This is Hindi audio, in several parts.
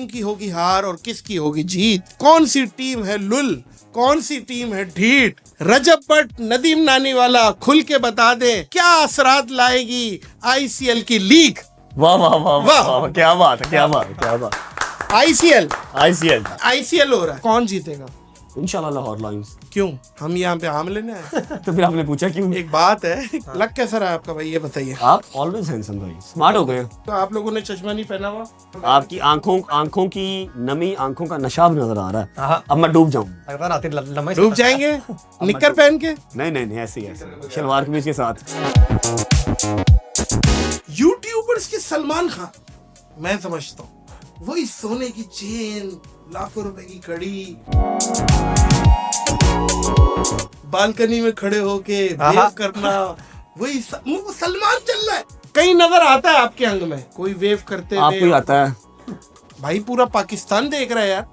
टीम की होगी हार और किसकी होगी जीत? कौन सी टीम है लुल, कौन सी टीम है ढीठ? रजब भट्ट, नदीम नानीवाला खुल के बता दे क्या असरात लाएगी आईसीएल की लीग? वाह वाह वाह वाह। वाह, क्या बात है, क्या बात है, क्या बात। आईसीएल आईसीएल हो रहा है, कौन जीतेगा? इंशाल्लाह लाहौर लायंस। क्यों? हम यहाँ पे आम लेने आए? तो फिर आपने पूछा क्यों? एक बात है, लग कैसा रहा है आपका भाई, ये बताइए। आप ऑलवेज हैंडसम भाई, स्मार्ट हो गए। तो आप लोगों ने चश्मा नहीं पहना हुआ? आपकी आंखों की नमी, आंखों का नशा भी नजर आ रहा है। अब मैं डूब जाऊं। डूब जाएंगे निक्कर पहन के? नहीं ऐसे ही शलवार कमीज के साथ। यूट्यूबर्स के सलमान खान, मैं समझता हूँ वही सोने की चेन, लाखों रुपए की घड़ी, बालकनी में खड़े होके वेव करना, वही सलमान चल रहा है। कहीं नजर आता है आपके अंग में कोई वेव करते हुए? आपको ही आता है भाई, पूरा पाकिस्तान देख रहा है यार।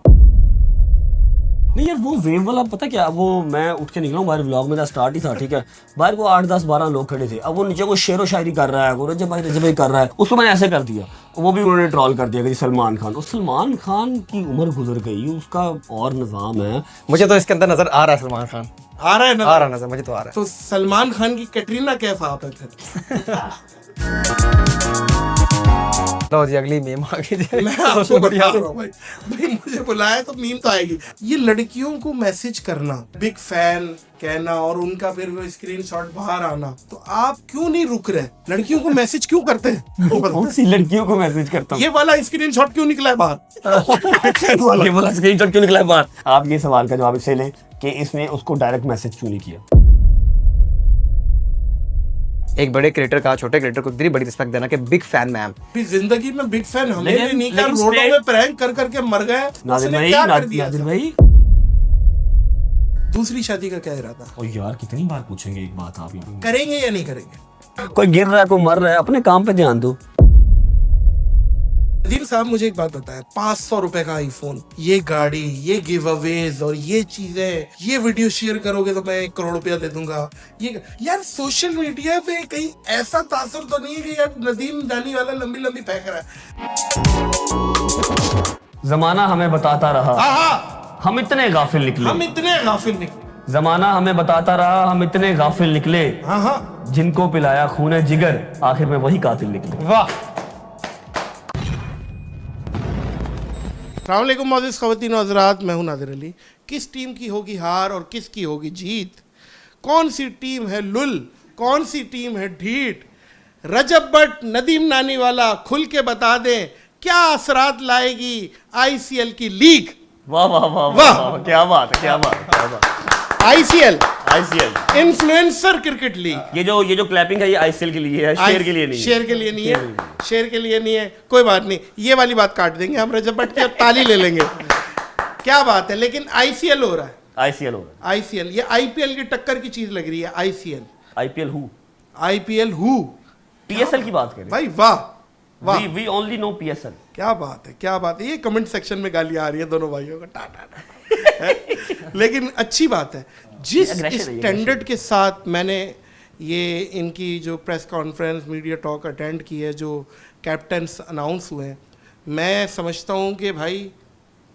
नहीं यार, वो वेव वाला पता क्या, वो मैं उठ के निकला हूँ बाहर, व्लॉग मेरा स्टार्ट ही था, ठीक है। बाहर वो 8 10 12 लोग खड़े थे। अब वो नीचे को शेरो शायरी कर रहा है, वो रजब भाई कर रहा है, उसको मैंने ऐसे कर दिया, वो भी उन्होंने ट्रोल कर दिया कि सलमान खान। और सलमान खान की उम्र गुजर गई, उसका और निज़ाम है। मुझे तो इसके अंदर नजर आ रहा है सलमान खान, आ रहा है ना? आ रहा नजर, मुझे तो आ रहा है। तो सलमान खान की कैटरीना कैफ आप है फिर? लो जी, अगली मीम आ गई। मैं आपको बता रहा हूँ भाई मुझे बुलाया तो मीम तो आएगी। ये लड़कियों को मैसेज करना, बिग फैन कहना और उनका फिर वो स्क्रीनशॉट बाहर आना, तो आप क्यों नहीं रुक रहे? लड़कियों को मैसेज क्यों करते हैं? कौन सी लड़कियों को मैसेज करता हूँ? ये वाला स्क्रीनशॉट क्यों निकला है बाहर? ये वाला स्क्रीनशॉट क्यों निकला है बाहर? आप ये सवाल का जवाब इससे लें कि इसने उसको डायरेक्ट मैसेज क्यों नहीं किया। एक बड़े क्रिएटर का छोटे क्रिएटर को इतनी बड़ी रिस्पेक्ट देना कि बिग फैन मैम। जिंदगी में बिग फैन हमने लेकिन- भी नहीं किया, लेकिन रोडों स्ट्रेट- में प्रैंक कर करके मर गए। नादिर उसने भाई, क्या कर दिया? नादिर भाई, दूसरी शादी का क्या इरादा? ओ यार कितनी बार पूछेंगे एक बात आप यहाँ? करेंगे या नहीं करेंगे? कोई गिर रहा है, कोई मर रहा है, अपने काम पे ध्यान दो। नदीम साहब, मुझे एक बात बताएं, 500 रुपए का आईफोन, ये गाड़ी, ये गिव अवेज और ये चीजें, ये वीडियो शेयर करोगे तो मैं 1 करोड़ रुपया दे दूंगा। ये यार सोशल मीडिया पे कहीं ऐसा तासुर तो नहीं है कि यार नदीम जानी वाला लंबी लंबी फेंक रहा है? जमाना हमें बताता रहा, हाँ, हम इतने गाफिल निकले। हम इतने गाफिल निकले। जमाना हमें बताता रहा, हम इतने गाफिल निकले। हाँ, जिनको पिलाया खून जिगर, आखिर में वही कातिल निकले। वाह। अस्सलाम वालेकुम मोअज़्ज़िज़ ख़वातीन और हज़रात, मैं हूं नादिर अली। किस टीम की होगी हार और किसकी होगी जीत? कौन सी टीम है लुल, कौन सी टीम है ढीठ? रजब भट्ट, नदीम नानीवाला खुल के बता दें क्या असरात लाएगी आईसीएल की लीग? वाह वाह वाह वाह, क्या बात है, क्या बात है, क्या बात है। ICL influencer cricket league. ये जो क्लैपिंग है ये आईसीएल के लिए है, शेर के लिए नहीं है। शेर के लिए नहीं है, शेर के लिए नहीं है, कोई बात नहीं, ये वाली बात काट देंगे हम, रजब भट्ट की ताली ले लेंगे। क्या बात है, लेकिन आईसीएल हो रहा है। आईसीएल हो रहा है। आईसीएल, ये आईपीएल की टक्कर की चीज लग रही है। ICL, IPL who? पीएसएल की बात करें भाई, वाह वाह, वी ओनली नो पीएसएल। क्या बात है, क्या बात है। ये कमेंट सेक्शन में गालियां आ रही है दोनों भाइयों को, टा टा टा। लेकिन अच्छी बात है, जिस स्टैंडर्ड के साथ मैंने ये इनकी जो press conference, media talk attend की है, जो कैप्टन्स अनाउंस हुए हैं, मैं समझता हूँ कि भाई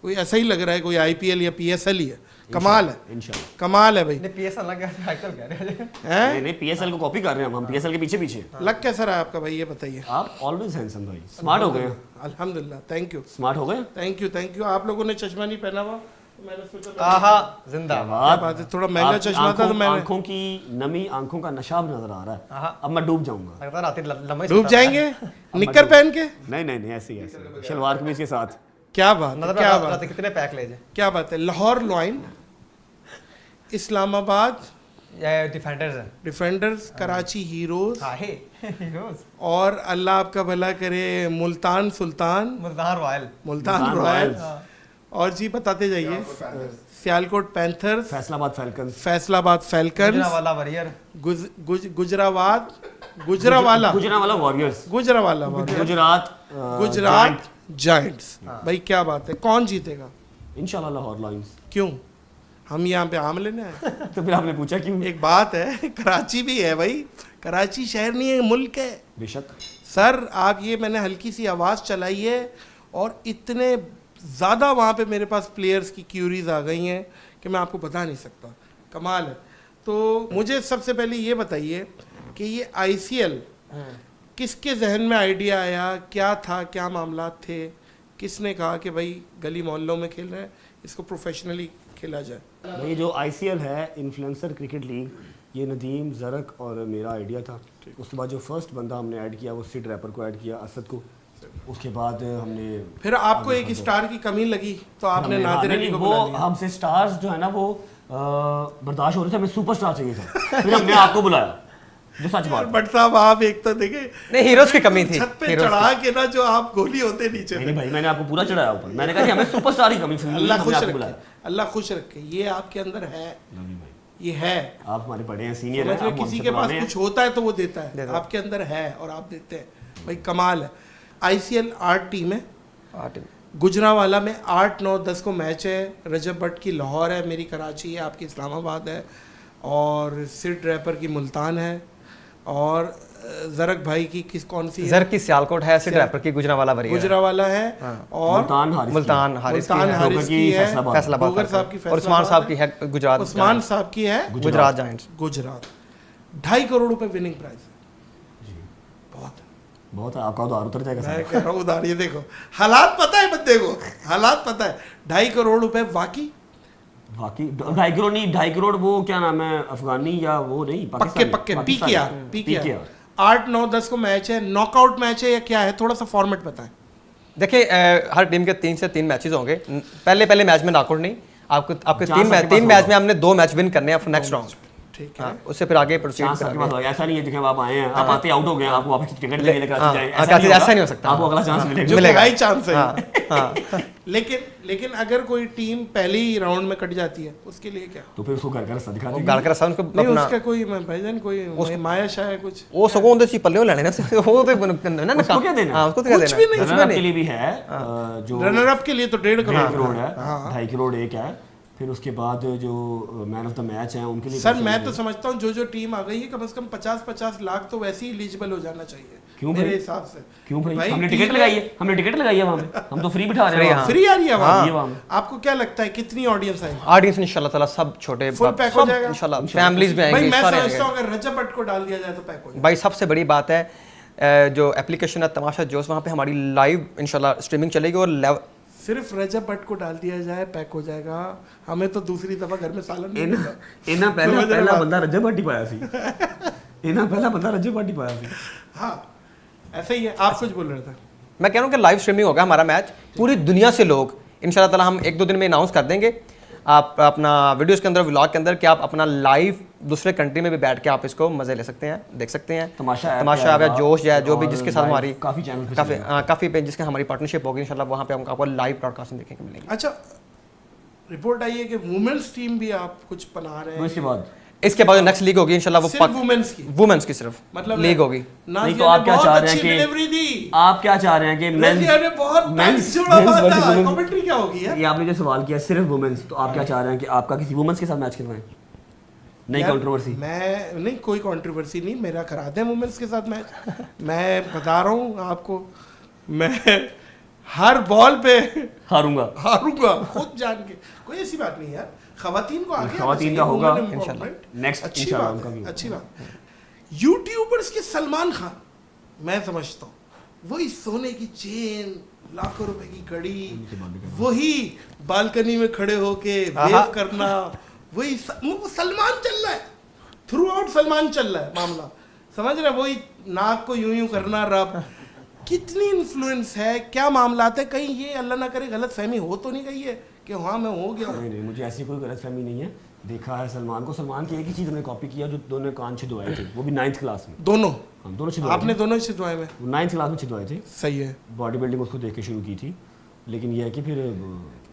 कोई ऐसा ही लग रहा है कोई आईपीएल या पीएसएल ही है। कमाल है, इंशाल्लाह कमाल है भाई। पीएसएल लग गया, आईपीएल कह रहे हैं। हैं? नहीं पीएसएल को कॉपी कर रहे हैं हम पीएसएल के पीछे पीछे। लग कैसा रहा है आपका भाई, ये बताइए। आप ऑलवेज हैंडसम भाई, स्मार्ट हो गए। अल्हम्दुलिल्लाह, थैंक यू, स्मार्ट हो गए। Thank you, thank you. आप लोगों ने चश्मा नहीं पहना हुआ तो मैंने सोचा आहा, जिंदाबाद। बात है, थोड़ा महंगा चश्मा था तो मैंने। आंखों की नमी, आंखों का नशा भी नजर आ रहा है। अब मैं डूब जाऊंगा। लगता है रात डूब जाएंगे निक्कर पहन के? नहीं ऐसे ही शलवार कमीज के साथ। क्या बात है, क्या बात है, कितने पैक ले जाए? क्या बात है। Lahore lion, Islamabad defenders, Karachi heroes, और अल्लाह आपका भला करे मुल्तान सुल्तान, मुल्तान रॉयल, और जी बताते जाइए। Sialkot panthers, Faisalabad falcons, Gujranwala warriors, Gujarat giants. भाई क्या बात है, कौन जीतेगा? इंशाल्लाह लाहौर लायंस। क्यों? हम यहाँ पे आम लेने आए? तो फिर आपने पूछा क्यों? एक बात है, कराची भी है भाई, कराची शहर नहीं है, मुल्क है। बेशक सर, आप ये मैंने हल्की सी आवाज़ चलाई है और इतने ज़्यादा वहाँ पे मेरे पास प्लेयर्स की क्यूरीज आ गई हैं कि मैं आपको बता नहीं सकता, कमाल है। तो मुझे सबसे पहले ये बताइए कि ये ICL किसके जहन में आइडिया आया, क्या था, क्या मामला थे, किसने कहा कि भाई गली मोहल्लों में खेल रहे हैं, इसको प्रोफेशनली खेला जाए? भाई जो ICL है इन्फ्लुएंसर क्रिकेट लीग, ये नदीम, ज़रक और मेरा आइडिया था। उसके बाद जो फर्स्ट बंदा हमने ऐड किया वो सिड रैपर को ऐड किया, असद को। उसके बाद हमने फिर आपको एक स्टार की कमी लगी तो आपने नादिर अली को वो बुला लिया। हमसे स्टार्स जो है ना वो बर्दाश्त हो रहे थे, हमें सुपरस्टार चाहिए था, फिर हमने आपको बुलाया, जो सच बात। बट साहब आप एक तो देखे नहीं, हीरोज की कमी थी, छत पे हीरोज चढ़ा के ना जो आप गोली होते नीचे नहीं भाई, मैंने आपको पूरा चढ़ाया ऊपर, मैंने कहा कि हमें सुपरस्टार की कमी थी, अल्लाह खुश हमने आपको रखे, बुलाया। अल्लाह खुश रखे, ये आपके अंदर है, ये है। आप हमारे बड़े हैं, सीनियर हैं, मतलब आप किसी हमसे के पास पुराने हैं। कुछ होता है तो वो देता है, आपके अंदर है और आप देते हैं, भाई कमाल है। ICL 8 टीम है, गुजरावाला में 8, 9, 10 को मैच है। रजब भट्ट की लाहौर है, मेरी कराची है, आपकी इस्लामाबाद है, और सिड रैपर की मुल्तान है, और जरक भाई की कौन सी है? जर की सियालकोट है, सिड रैपर की गुजरावाला भरी है, गुजरावाला है, और मुल्तान हारिस की है, फैसलाबाद डोगर साहब की और उस्मान साहब की है गुजरात, उस्मान साहब की है गुजरात जायंट्स। गुजरात। 2.5 करोड़ रुपए विनिंग प्राइस है, बहुत बहुत है, आपका उधार उतर जाएगा मैं साहब। कह रहा हूँ उधार, ये देखो हालात पता है बंदे को, हालात पता है। 2.5 करोड़ रुपए वाकई बाकी 2.5 करोड़ नहीं, 2.5 करोड़ वो क्या नाम है, अफगानी या वो नहीं, पक्के पक्के PKR 8, 9, 10 को मैच है, नॉकआउट मैच है या क्या है, थोड़ा सा फॉर्मेट बताएं। देखिए हर टीम के 3 से 3 मैचेस होंगे। पहले मैच में नॉकआउट नहीं, आपके 3 मैच में हमने 2 मैच विन करने हैं नेक्स्ट राउंड, ठीक है। हाँ, उससे फिर आगे प्रोसीड चांस आपके पास करेंगे। होगा, ऐसा नहीं है कि आप आए हैं, आप आते आउट हो गए, आपको वापस टिकट लेके कराची जाए, ऐसा नहीं हो सकता। आपको अगला चांस मिलेगा। जो मिलेगा। हाई चांस है। हाँ, लेकिन अगर कोई टीम पहले ही राउंड में कट जाती है उसके लिए क्या? तो फिर उसको घर का रास्ता दिखा वो देंगे। गाल कर रहा उनको नहीं अपना उसका कोई भाईजान कोई माया शाया कुछ वो सगों उनसे सी पल्ले लेने ना वो तो ना उसको क्या देना? हाँ, उसको तो क्या कुछ देना? भी नहीं, उसमें रनर अप के लिए भी है जो रनर अप के लिए तो 1.5 1.5 करोड़ करोड़ है, 2.5 करोड़ एक है, फिर उसके बाद जो मैन ऑफ द मैच है उनके लिए सर पैसे मैं मिलेंगे। तो समझता हूँ जो टीम आ गई है कम से कम 50-50 लाख तो वैसे ही एलिजिबल हो जाना चाहिए। क्यों मेरे भाई? हिसाब से क्यों भाई, हमने टीम टिकट में- लगाई है, वहाँ पे, हम तो फ्री बिठा रहे Free, हैं हाँ। वहाँ। फ्री आ रही है हाँ। वहाँ? आपको क्या लगता है कितनी ऑडियंस आएगी? ऑडियंस इंशाल्लाह ताला सब छोटे Full pack हो सब जाएगा? इंशाल्लाह फैमिलीज भी भाई आएंगे, मैं सारे समझता आएंगे। हूँ अगर रजब भट्ट को डाल दिया जाए तो पैक हो जाए। भाई सबसे बड़ी बात है जो एप्लीकेशन है तमाशा जोश, वहाँ पे हमारी लाइव इंशाल्लाह स्ट्रीमिंग चलेगी और सिर्फ रजब भट्ट को डाल दिया जाए पैक हो जाएगा। हमें तो दूसरी दफा घर में सालन नहीं मिलता। इन्ना समझ रहे पहला बात? बंदा रजब भट्टी पाया सी इन्ना पहला बंदा रजब भट्टी पाया सी। हाँ ऐसा ही है। आप कुछ बोल रहे थे? मैं कह रहा हूँ कि लाइव स्ट्रीमिंग होगा हमारा मैच, पूरी दुनिया से लोग इंशाल्लाह ताला हम 1-2 दिन में अनाउंस कर देंगे। आप अपना वीडियोस के अंदर व्लॉग के अंदर कि आप अपना लाइव दूसरे कंट्री में भी बैठ के आप इसको मजे ले सकते हैं, देख सकते हैं। तमाशा आ गया, जोश है जो भी और जिसके साथ live हमारी काफी चैनल पे काफ़ी पे जिसके हमारी पार्टनरशिप होगी इंशाल्लाह, वहाँ पे हम आपको लाइव ब्रॉडकास्टिंग देखने को मिलेगी। अच्छा रिपोर्ट आई है कि वुमेन्स टीम भी आप कुछ बना रहे तो हैं। इसके बाद इसके बाद नेक्स्ट लीग होगी इंशाल्लाह, वो सिर्फ वुमेन्स की वुमेन्स की सिर्फ मतलब लीग होगी। नहीं तो आप क्या चाह रहे हैं कि डिलीवरी दी आप क्या चाह रहे हैं कि रजिया ने बहुत टाइम जुड़ा हुआ था। कमेंट्री क्या होगी यार? ये आपने जो सवाल किया सिर्फ वुमेन्स, तो आप क्या चाह रहे हैं कि आपका किसी वुमेन्स के साथ मैच करवाएं? नहीं यार, कंट्रोवर्सी। मैं नहीं कोई कंट्रोवर्सी नहीं, मेरा करा दें वुमेन्स के साथ मैच। मैं बता रहा हूँ आपको, मैं हर बॉल पे हारूंगा। हारूंगा खुद जान के। कोई ऐसी बात नहीं यार, खवातीन को आगे खवातीन का होगा इंशाल्लाह। नेक्स्ट अच्छी इंशाल्लाह बात उनका भी है, होगा। अच्छी बात। यूट्यूबर्स के सलमान खान, मैं समझता हूँ वही सोने की चेन, लाखों रुपए की घड़ी, वही बालकनी में खड़े होके वेव करना, वही सलमान चल रहा है थ्रू आउट, सलमान चल रहा है मामला, समझ रहे? वही नाक को यूं यूं करना, रब कितनी इन्फ्लुएंस है, क्या मामला है? कहीं ये अल्लाह ना करे गलत फहमी हो तो नहीं गई है कि हाँ मैं हो गया हूँ? नहीं मुझे ऐसी कोई गलतफहमी नहीं है। देखा है सलमान को, सलमान की एक ही चीज़ हमने कॉपी किया, जो दोनों कान छिदवाए थे, वो भी 9th क्लास में। दोनों हम दोनों छिदवाए आपने थे। दोनों से दुआएं में? वो 9th क्लास में छिदवाए थे। सही है। बॉडी बिल्डिंग उसको देख के शुरू की थी, लेकिन ये है कि फिर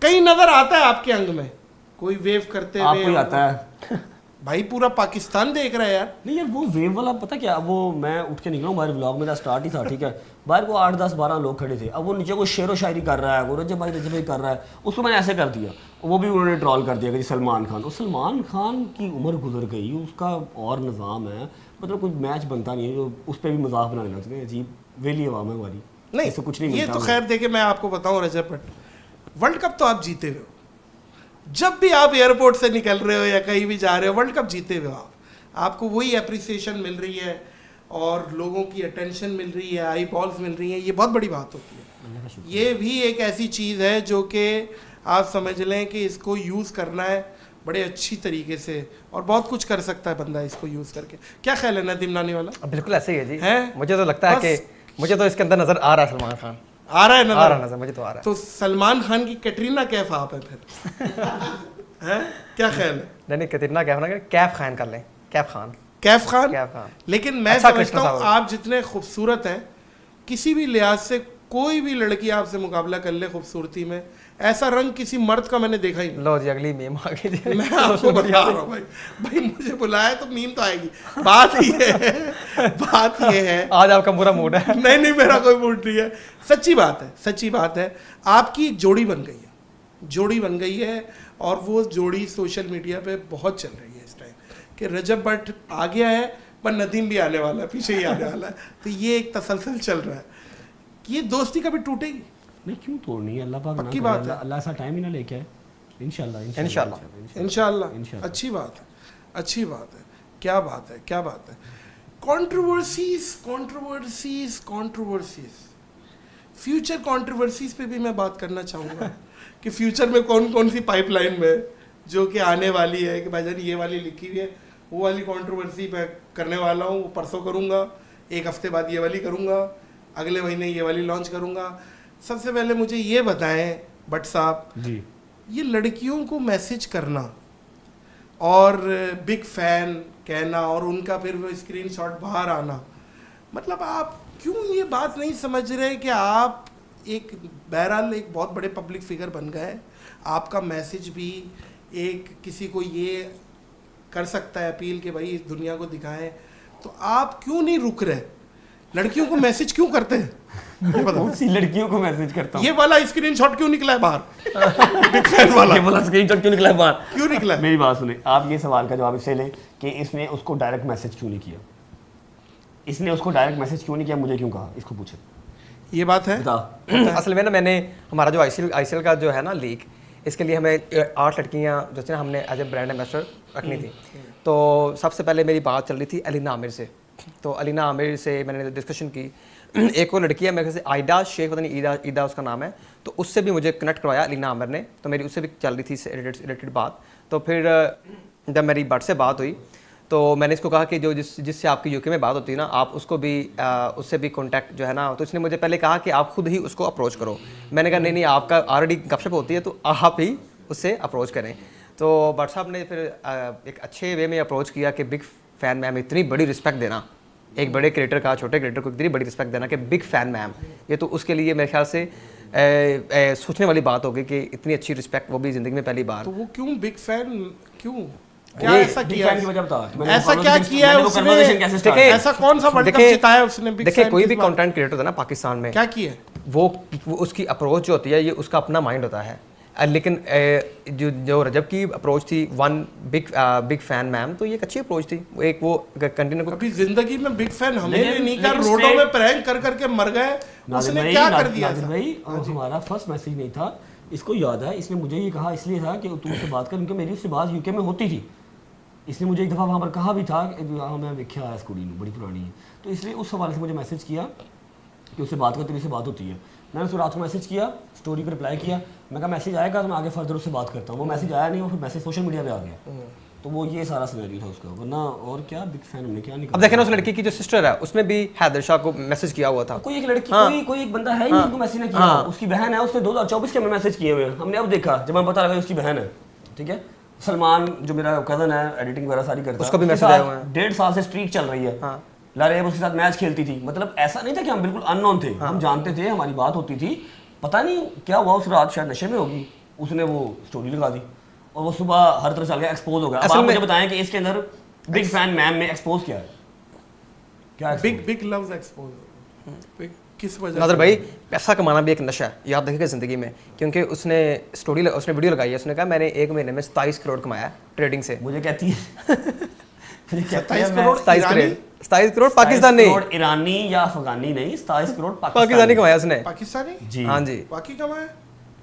कहीं नजर आता है आपके अंग में कोई वेव करते हुए? आपको ही आता है। भाई पूरा पाकिस्तान देख रहा है यार। नहीं यार वो वेव वाला पता क्या, वो मैं उठ के निकला हूँ बाहर, व्लॉग मेरा स्टार्ट ही था, ठीक है, बाहर को 8, 10, 12 लोग खड़े थे, अब वो नीचे को शेरो शायरी कर रहा है, वो रजब भाई कर रहा है, उसको मैंने ऐसे कर दिया, वो भी उन्होंने ट्रॉल कर दिया कि सलमान खान, और सलमान खान की उम्र गुजर गई, उसका और निज़ाम है, मतलब कोई मैच बनता नहीं है, जो उस पर भी मजाक बना लेना, अजीब वेली आवाम है हमारी, नहीं इससे कुछ नहीं ये मिलता तो हमें। खैर देखे, मैं आपको बताऊं रजब भट्ट, वर्ल्ड कप तो आप जीते हुए हो, जब भी आप एयरपोर्ट से निकल रहे हो या कहीं भी जा रहे हो, वर्ल्ड कप जीते हुए हो आपको वही अप्रिसिएशन मिल रही है और लोगों की अटेंशन मिल रही है, आई बॉल्स मिल रही हैं, ये बहुत बड़ी बात होती है। ये भी एक ऐसी चीज़ है जो कि आप समझ लें कि इसको यूज़ करना है बड़े अच्छी तरीके से और बहुत कुछ कर सकता है बंदा इसको यूज़ करके। क्या ख्याल है नदीम नानी वाला? बिल्कुल ऐसे ही है जी। है? मुझे तो लगता है कि मुझे तो इसके अंदर नजर आ रहा है सलमान खान। आ रहा है नजर? आ रहा नजर, मुझे तो आ रहा है। तो सलमान खान की कैटरीना कैफ आप है फिर? हैं? क्या ख्याल है? नहीं कितना कैफ ना, कैफ खान कर लें, कैफ खान। कैफ खान? कैफ खान। लेकिन मैं अच्छा समझता हूँ कृष्ण आप जितने खूबसूरत हैं, किसी भी लिहाज से कोई भी लड़की आपसे मुकाबला कर ले खूबसूरती में, ऐसा रंग किसी मर्द का मैंने देखा ही नहीं। लो जी अगली मीम आ गई जी। मैं आपको बता रहा हूँ भाई मुझे बुलाया तो मीम तो आएगी। बात ये है आज आपका बुरा मूड है। नहीं मेरा कोई मूड नहीं है, सच्ची बात है। आपकी एक जोड़ी बन गई है और वो जोड़ी सोशल मीडिया पे बहुत चल रही है इस टाइम कि रजब भट्ट आ गया है पर नदीम भी आने वाला है, पीछे ही आने वाला है। तो ये एक तसलसल चल रहा है कि ये दोस्ती कभी टूटेगी नहीं, क्यों तोड़नी है? अल्लाह पाक पक्की ना बात करे, है। अल्लाह ऐसा टाइम ही ना लेके आए। इंशाल्लाह इंशाल्लाह। अच्छी बात है। क्या बात है। कंट्रोवर्सीज फ्यूचर कंट्रोवर्सीज पे भी मैं बात करना चाहूँगा कि फ्यूचर में कौन सी पाइपलाइन में जो कि आने वाली है कि भाईजान ये वाली लिखी हुई है, वो वाली कंट्रोवर्सी मैं करने वाला हूँ, परसों करूँगा, एक हफ्ते बाद ये वाली करूँगा, अगले महीने ये वाली लॉन्च करूँगा। सबसे पहले मुझे ये बताएं भट्ट साहब जी, ये लड़कियों को मैसेज करना और बिग फैन कहना और उनका फिर वो स्क्रीनशॉट बाहर आना, मतलब आप क्यों ये बात नहीं समझ रहे कि आप एक बहरहाल एक बहुत बड़े पब्लिक फिगर बन गए, आपका मैसेज भी एक किसी को ये कर सकता है अपील कि भाई इस दुनिया को दिखाएं, तो आप क्यों नहीं रुक रहे? लड़कियों को मैसेज क्यों करते हैं? ये बताओ। कौन सी लड़कियों को मैसेज करता हूँ? ये वाला स्क्रीनशॉट क्यों निकला है बाहर? बिग फैन वाला ये वाला स्क्रीनशॉट क्यों निकला है बाहर? क्यों निकला है? मेरी बात सुने, आप ये सवाल का जवाब इससे लें कि इसने उसको डायरेक्ट मैसेज क्यों नहीं किया, इसने उसको डायरेक्ट मैसेज क्यों नहीं किया, मुझे क्यों कहा, इसको पूछे। ये बात है। बता। असल में ना मैंने हमारा जो आईसीएल का जो है ना लीग, इसके लिए हमें 8 लड़कियां जो थी ना हमने एज ए ब्रांड एम्बेसडर रखनी थी। तो सबसे पहले मेरी बात चल रही थी अलीना आमिर से। तो अलीना आमिर से मैंने डिस्कशन की। एक और लड़की है मेरे ख्याल से आयदा शेख, पता नहीं ईदा उसका नाम है, तो उससे भी मुझे कनेक्ट करवाया अलीना आमिर ने। तो मेरी उससे भी चल रही थी रिलेटेड बात। तो फिर जब मेरी भट्ट से बात हुई तो मैंने इसको कहा कि जो जिससे आपकी यूके में बात होती है ना, आप उसको भी उससे भी कांटेक्ट जो है ना, तो इसने मुझे पहले कहा कि आप खुद ही उसको अप्रोच करो। मैंने कहा नहीं आपका ऑलरेडी गपशप होती है तो आप ही उससे अप्रोच करें। तो भट्ट साहब ने फिर एक अच्छे वे में अप्रोच किया कि बिग फैन मैम, इतनी बड़ी रिस्पेक्ट देना एक बड़े क्रिएटर का छोटे क्रिएटर को इतनी बड़ी रिस्पेक्ट देना कि बिग फैन मैम, ये तो उसके लिए मेरे ख्याल से सोचने वाली बात होगी कि इतनी अच्छी रिस्पेक्ट वो भी ज़िंदगी में पहली बार। तो वो क्यों बिग फैन, क्यों, क्या ऐसा किया? फैन की वजह बता। ऐसा क्या किया है उसने? ऐसा कौन सा वर्ल्ड कप जिताया है उसने? देखिए कोई भी कंटेंट क्रिएटर होता है ना पाकिस्तान में, क्या किया है? वो उसकी अप्रोच जो होती है ये उसका अपना माइंड होता है। लेकिन जो रजब की अप्रोच थी वन बिग फैन मैम, तो ये एक अच्छी अप्रोच थी। एक वो कंटिन्यू कभी जिंदगी में बिग फैन हमें नहीं कर, रोडों में प्रैंक कर करके मर गए, उसने क्या कर दिया भाई? और हमारा फर्स्ट मैसेज नहीं था, इसको याद है, इसने मुझे ये कहा इसलिए था कि तू उससे बात कर, क्योंकि मेरी उससे बात यूके में होती थी। इसने मुझे एक दफ़ा वहाँ पर कहा भी था कि हाँ मैं देखा है इस कुड़ी बड़ी पुरानी है, तो इसलिए उस हवाले से मुझे मैसेज किया कि उससे बात कर, तेरी से बात होती है। मैंने उसको रात को मैसेज किया, स्टोरी पर रिप्लाई किया, मैं कहा मैसेज आएगा तो मैं आगे फर्दर उससे बात करता हूँ। वो मैसेज आया नहीं, वो फिर मैसेज सोशल मीडिया पे आ गया। तो वो ये सारा सिनेरियो था उसका, वरना और क्या बिग फैन हमने क्या नहीं। अब देखें ना उस लड़की की जो सिस्टर है उसमें भी हैदर शाह को मैसेज किया हुआ था। कोई एक लड़की कोई एक बंदा है ही जिसको मैसेज नहीं किया। उसकी बहन है, उसने 2024 के में मैसेज किए हुए, हमने अब देखा जब हमें पता लगा उसकी बहन है। ठीक है, सलमान जो मेरा कजन है, एडिटिंग वगैरह सारी करता है, उसको भी मैसेज आया हुआ है। 1.5 साल से स्ट्रीक चल रही है। लारेब उसके साथ मैच खेलती थी, मतलब ऐसा नहीं था कि हम बिल्कुल अननोन थे, हम जानते थे, हमारी बात होती थी। पता नहीं क्या हुआ उस रात, शायद नशे में होगी, उसने वो स्टोरी लगा दी और वो सुबह हर तरह से चल गया, एक्सपोज हो गया। अब आप मुझे बताएं कि इसके अंदर बिग फैन मैम में एक्सपोज क्या है? क्या बिग लव्स एक्सपोज किस वजह? नादर भाई पैसा कमाना भी एक नशा है, ये आप देखिएगा ज़िंदगी में, क्योंकि उसने वीडियो लगाई है, उसने कहा मैंने 1 महीने में 27 करोड़ कमाया ट्रेडिंग से। मुझे कहती है 27 करोड़ पाकिस्तानी, ईरानी या अफगानी नहीं, 27 करोड़ पाकिस्तानी कमाया उसने। पाकिस्तानी? जी हाँ जी। बाकी कमाया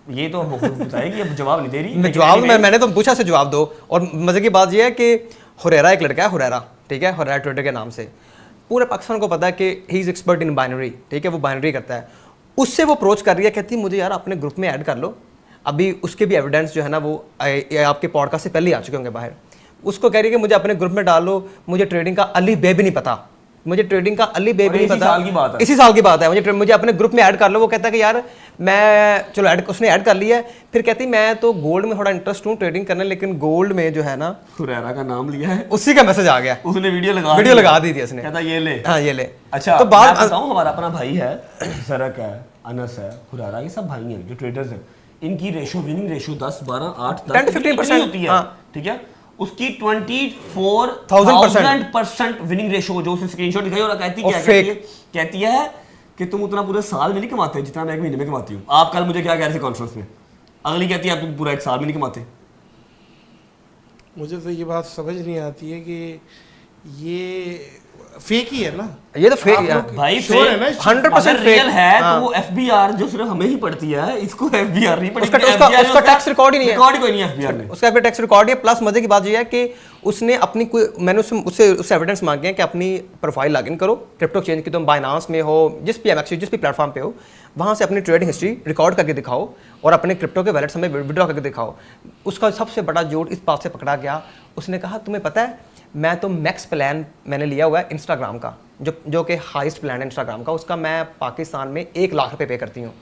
ये तो बहुत बताएगी, अब जवाब नहीं दे रही। मैं जवाब मैंने तो पूछा से जवाब दो। और मजे की बात ये है कि हुरैरा एक लड़का है, हुरैरा, ठीक है, हुरैरा ट्विटर के नाम से पूरे पाकिस्तान को पता है कि he is expert in binary, ठीक है, वो बाइनरी करता है। उससे वो अप्रोच कर रही है, कहती है मुझे यार अपने ग्रुप में ऐड कर लो। अभी उसके भी एविडेंस जो है ना वो आपके पॉडकास्ट से पहले ही आ चुके होंगे बाहर। उसको कह रही है कि मुझे अपने ग्रुप में डालो, मुझे ट्रेडिंग का अली बे भी नहीं पता, मुझे ट्रेडिंग का अली बे भी नहीं पता। इसी साल की बात है। मुझे अपने ग्रुप में ऐड कर लो। वो कहता है कि यार मैं चलो ऐड, उसने ऐड कर लिया है। फिर कहती मैं तो गोल्ड में थोड़ा इंटरेस्ट हूँ ट्रेडिंग करने, लेकिन गोल्ड में जो है ना हुरैरा का नाम लिया है, उसी का मैसेज आ गया, उसने वीडियो लगा दी थी उसने, कहता ये ले। हाँ ये ले। अच्छा तो बात बताऊं, हमारा अपना भाई है, सरक है, अनस है, हुरैरा, ये सब भाई हैं जो ट्रेडर्स हैं। इनकी रेशो, विनिंग रेशो 10, 12, 8, 10 to 15% होती है, ठीक है। उसकी 24,000% विनिंग रेशो, जो उसने स्क्रीनशॉट दिखाई, और कहती है कि तुम उतना पूरे साल में नहीं कमाते जितना मैं एक महीने में कमाती हूँ। आप कल मुझे क्या कह रहे थे कॉन्फ्रेंस में, अगली कहती है आप तुम पूरा एक साल में नहीं कमाते। मुझे तो ये बात समझ नहीं आती है कि ये फेक ही है ना, ये तो फेक भाई, sure है ना, 100% रियल है। हाँ। तो वो एफबीआर जो सिर्फ हमें ही पड़ती है, इसको एफबीआर नहीं पड़ती। उसका टैक्स रिकॉर्ड ही नहीं है, रिकॉर्ड कोई नहीं है एफबीआर ने, उसका टैक्स रिकॉर्ड ही है। प्लस मजे की बात ये है कि उसने अपनी कोई, मैंने उससे एविडेंस मांगे हैं कि अपनी प्रोफाइल लॉगिन करो क्रिप्टो एक्सचेंज की, तुम बाइनांस में हो, जिस भी एमएक्स, जिस भी प्लेटफॉर्म पे हो, वहाँ से अपनी ट्रेडिंग हिस्ट्री रिकॉर्ड करके दिखाओ और अपने क्रिप्टो के वैलेट में विड्रॉ करके दिखाओ। उसका सबसे बड़ा जोड़ इस बात से पकड़ा गया, उसने कहा तुम्हें पता है मैं तो मैक्स प्लान मैंने लिया हुआ है इंस्टाग्राम का, जो कि हाईएस्ट प्लान है इंस्टाग्राम का, उसका मैं पाकिस्तान में 1 लाख रुपए पे करती हूँ।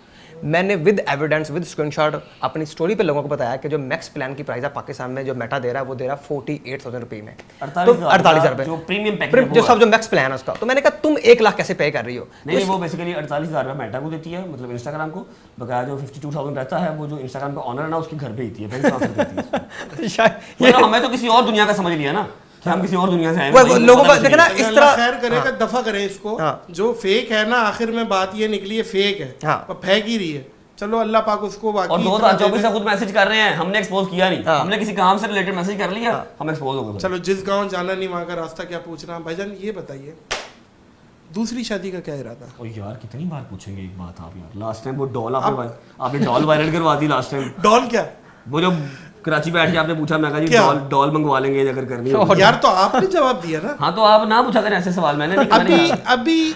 मैंने विद एविडेंस, विद स्क्रीनशॉट अपनी स्टोरी पे लोगों को बताया कि जो मैक्स प्लान की प्राइस है पाकिस्तान में, जो मेटा दे रहा है वो दे रहा है 48,000 रुपये में, 48,000 रुपये, जो प्रीमियम पैकेज, जो सब जो मैक्स प्लान है उसका। तो मैंने कहा तुम 1 लाख कैसे पे कर रही हो? नहीं, वो बेसिकली 48,000 रुपये मेटा को देती है, मतलब इंस्टाग्राम को। बकाया जो 52,000 रहता है वो जो इंस्टाग्राम का ऑनर है ना, उसके घर भेजती है, बैंक ट्रांसफर करती है। शायद हमें तो किसी और दुनिया का समझ लिया ना, कि हम किसी और दुनिया से आए हैं। लोगों का देखना इस तरह खैर करेगा, दफा करे इसको। जो फेक है ना, आखिर में बात ये निकली है फेक है, फेंक ही रही है। चलो अल्लाह पाक उसको बाकी। और 2024 से खुद मैसेज कर रहे हैं, हमने एक्सपोज किया नहीं, हमने किसी काम से रिलेटेड मैसेज कर लिया, हम एक्सपोज हो गए। चलो जिस गांव जाना नहीं वहां का रास्ता क्या पूछना। भाईजान ये बताइए दूसरी शादी का क्या इरादा? ओ यार कितनी बार पूछेंगे एक बात आप यार। लास्ट टाइम वो डॉल आपने डॉल वायरल करवा दी लास्ट टाइम। डॉल क्या? वो जो कराची बैठ के आपने पूछा, मैं कहा जी डॉल मंगवा लेंगे अगर करनी हो। यार तो आपने जवाब दिया ना। हाँ तो आप ना पूछा करें ऐसे सवाल, मैंने अभी